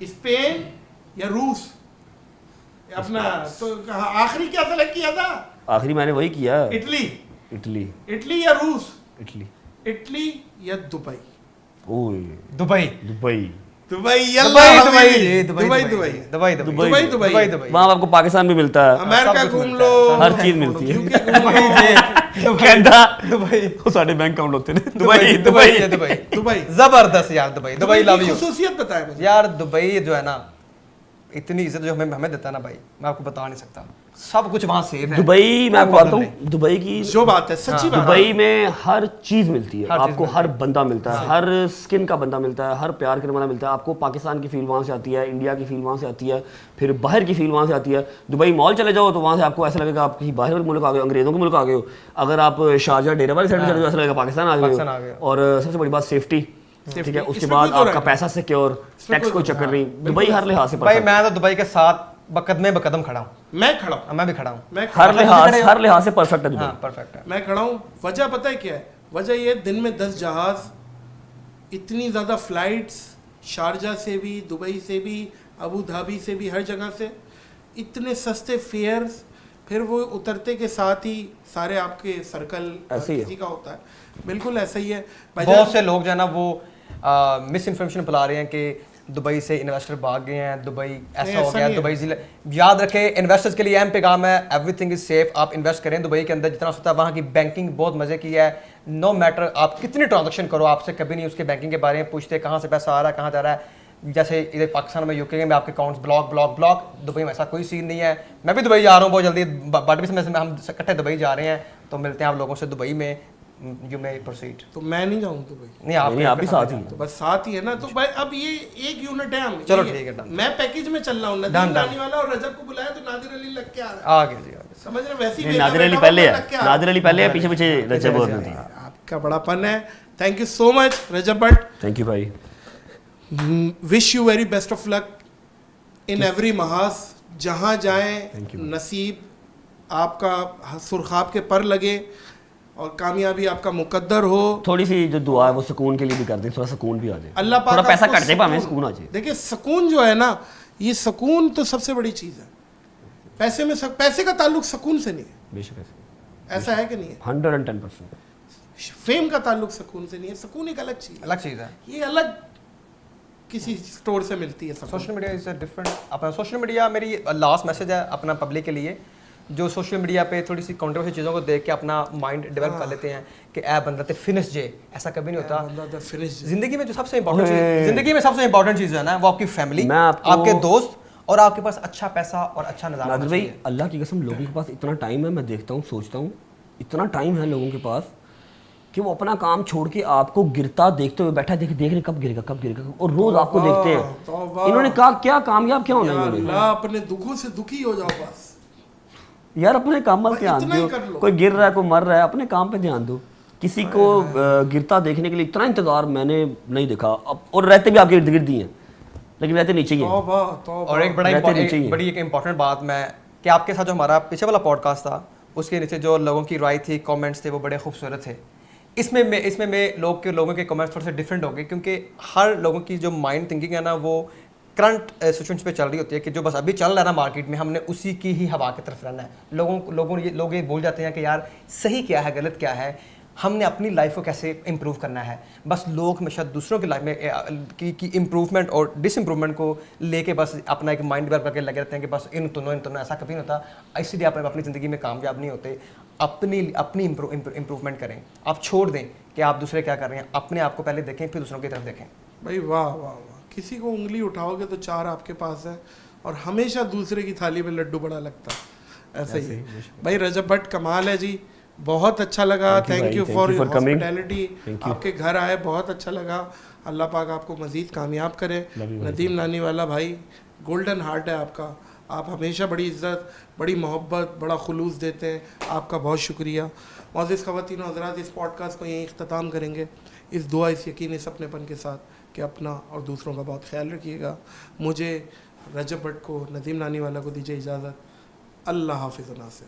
स्पेन या रूस? अपना तो आखिरी क्या सेलेक्ट किया था? आखिरी मैंने वही किया। इटली? इटली। इटली या रूस? इटली। इटली या दुबई? ओए Dubai Dubai. Dubai Dubai Dubai Dubai Dubai Dubai Dubai Dubai वहाँ आपको पाकिस्तान भी मिलता है, अमेरिका सब कुछ घूम मिलता लो, हर चीज मिलती है। यूके घूम लो, कनाडा दुबई वो साढ़े बैंक अकाउंट होते हैं। Dubai Dubai Dubai Dubai. जबरदस्त यार, दुबई दुबई लव की यू खुसूसियत बताए मुझे। यार। दुबई जो है ना, इतनी इज्जत जो हमें हमें देता है ना भाई, मैं आपको बता नहीं सकता। सब कुछ वहाँ सेफ है। दुबई मैं आपको बताता हूँ, दुबई की जो बात है सच्ची बात है। दुबई में हर चीज मिलती है। हर चीज़ आपको मिलती हर बंदा मिलता है, हर स्किन का बंदा मिलता है, हर प्यार करने वाला मिलता है। आपको पाकिस्तान की फील वहाँ से आती है, इंडिया की फील वहाँ से आती है, फिर बाहर की फील वहाँ से आती है। दुबई मॉल चले जाओ तो वहाँ से आपको ऐसा लगेगा आप कहीं बाहर के मुल्क आ गए हो, अंग्रेजों के मुल्क आ गए हो। अगर आप शारजा डेरा वाली साइड चले जाओ, ऐसा लगेगा पाकिस्तान आ पाकिस्तान आ गए गए हो। और सबसे बड़ी बात सेफ्टी, ठीक है। उसके इसमें बाद कोई दो आपका राय पैसा सिक्योर, टैक्स कोई चक्कर नहीं। दुबई हर लिहाज से भाई perfect। मैं तो दुबई के साथ बकदमे बकदम खड़ा हूँ। मैं खड़ा हूँ, मैं भी खड़ा हूँ। मैं खड़ा हर लिहाज से परफेक्ट है दुबई। हाँ परफेक्ट है। मैं खड़ा हूँ। वजह पता है क्या है? वजह ये दिन में 10 जहाज, इतनी ज़्यादा फ्लाइट्स, शारजा से भी, दुबई से भी, अबू धाबी से भी, हर जगह से इतने सस्ते फेयर्स, फिर वो उतरते के साथ ही सारे आपके सर्कल ऐसे ही है। किसी का होता है। बिल्कुल ऐसा ही है। बहुत से लोग जो है ना वो मिस इन्फॉर्मेशन फैला रहे हैं कि दुबई से इन्वेस्टर भाग गए हैं, दुबई ऐसा हो ऐसा गया, नहीं है। दुबई जिले। याद रखें, इन्वेस्टर्स के लिए अहम पैगाम है, एवरीथिंग इज सेफ। आप इन्वेस्ट करें दुबई के अंदर जितना हो सकता है। वहाँ की बैंकिंग बहुत मजे की है। नो मैटर आप कितनी ट्रांजेक्शन करो, आपसे कभी नहीं उसके बैंकिंग के बारे में पूछते, कहाँ से पैसा आ रहा है, कहाँ जा रहा है। जैसे इधर पाकिस्तान में, यूके में आपके accounts block block block. Dubai में ऐसा कोई सीन नहीं है। मैं भी दुबई जा रहा हूँ बहुत जल्दी, बट भी समय हम इकट्ठे दुबई जा रहे हैं, तो मिलते हैं आप लोगों से दुबई में। You may proceed. तो मैं नहीं जाऊँ दुबई, नहीं आप नहीं, आप भी साथ ही तो बस साथ ही है ना। तो भाई अब ये एक यूनिट है हम। चलो ये- ठीक है, done। मैं पैकेज में चल रहा हूँ। Nadeem Done, done। लाने वाला और रजब को बुलाया तो नादिर अली लग के आ रहा है। आ गया जी, आ गया। समझ रहे? वैसी नहीं, नादिर अली पहले है, नादिर अली पहले है, पीछे पीछे रजब और नदीम। आपका बड़ापन है। Thank you so much Rajab Bhatt. Thank you भाई। Wish you very best of luck in every महाज। जहाँ जाएं Thank you. नसीब आपका सुरखाब के पर लगे और कामयाबी आपका मुकद्दर हो। थोड़ी सी जो दुआ है वो सुकून के लिए भी कर दे, थोड़ा सुकून भी आ जाए। अल्लाह पाक थोड़ा पैसा आपको कट जाए, भाਵੇਂ सुकून आ जाए। देखिए सुकून जो है ना, ये सुकून तो सबसे बड़ी चीज़ है। पैसे में पैसे का ताल्लुक सुकून से नहीं है। बेशक ऐसा है कि नहीं है? 110%। फेम का ताल्लुक सुकून से नहीं है। सुकून एक अलग चीज़ है, अलग चीज़ है। ये अलग किसी स्टोर से मिलती है। सुकून social media is a different. अपना सोशल मीडिया, मेरी लास्ट मैसेज है अपना पब्लिक के लिए, जो सोशल मीडिया पे थोड़ी सी कंट्रोवर्शियल चीज़ों को देख के अपना माइंड डेवलप कर लेते हैं कि ए बंदा ते फिनिश जे, ऐसा कभी नहीं होता। बंदा द फिनिश। जिंदगी में जो सबसे इंपॉर्टेंट चीज़, जिंदगी में सबसे इंपॉर्टेंट चीज़ है ना, वो आपकी फैमिली, मैं आपको- आपके दोस्त और आपके पास अच्छा पैसा और अच्छा निज़ाम होना नादिर भाई, चाहिए। अल्लाह की कसम लोगों के पास इतना टाइम है, मैं देखता हूँ, सोचता हूँ, इतना टाइम है लोगों के पास कि वो अपना काम छोड़ के आपको गिरता देखते हुए बैठा, देख रहे कब गिरेगा, और रोज आपको देखते हैं। इन्होंने कहा क्या कामयाब क्या होना है इन्होंने? अल्लाह अपने दुखों से दुखी हो जाओ बस यार अपने काम पर ध्यान इतना ही दो, कर लो। कोई गिर रहा है, कोई मर रहा है, अपने काम पे ध्यान दो। किसी को गिरता देखने के लिए इतना इंतजार मैंने नहीं देखा। और रहते भी आपके इर्द गिर्द ही हैं, लेकिन रहते नीचे ही हैं। और एक बड़ी एक इम्पॉर्टेंट बात मैं कि आपके साथ जो हमारा पीछे वाला पॉडकास्ट था उसके नीचे जो लोगों की राय थी, कमेंट्स थे, वो बड़े खूबसूरत थे। इसमें मैं लोगों के कमेंट्स थोड़े से डिफरेंट हो गए, क्योंकि हर लोगों की जो माइंड थिंकिंग है ना, वो करंट सिचुएशन पे चल रही होती है कि जो बस अभी चल रहा है ना मार्केट में, हमने उसी की ही हवा की तरफ रहना है। लोग ये बोल जाते हैं कि यार सही क्या है, गलत क्या है, हमने अपनी लाइफ को कैसे इम्प्रूव करना है। बस लोग हमेशा दूसरों की लाइफ में की इम्प्रूवमेंट और डिसइम्प्रूवमेंट को लेके बस अपना एक माइंड डेवलप करके लगे रहते हैं कि बस इन दोनों ऐसा कभी नहीं होता। इसलिए आप अपनी ज़िंदगी में कामयाब नहीं होते। अपनी इम्प्रूवमेंट करें, आप छोड़ दें कि आप दूसरे क्या कर रहे हैं, अपने आप को पहले देखें, फिर दूसरों की तरफ देखें। भाई वाह वाह वाह, किसी को उंगली उठाओगे तो 4 आपके पास है, और हमेशा दूसरे की थाली में लड्डू बड़ा लगता है। ऐसा ही भाई रजब भट्ट कमाल है जी, बहुत अच्छा लगा। Thank you for hospitality. आपके घर आए, बहुत अच्छा लगा। अल्लाह पाक आपको मजीद कामयाब करे। नदीम नानी वाला भाई गोल्डन हार्ट है आपका, आप हमेशा बड़ी इज़्ज़त, बड़ी मोहब्बत, बड़ा खुलूस देते हैं। आपका बहुत शुक्रिया। मौजूद ख़वातीन और हज़रात, इस पॉडकास्ट को यहीं इख्तिताम करेंगे इस दुआ, इस यकीन, इस अपनेपन के साथ कि अपना और दूसरों का बहुत ख्याल रखिएगा। मुझे रजब भट्ट को, नदीम नानी वाला को दीजिए इजाज़त। अल्लाह हाफ़िज़ नासिर।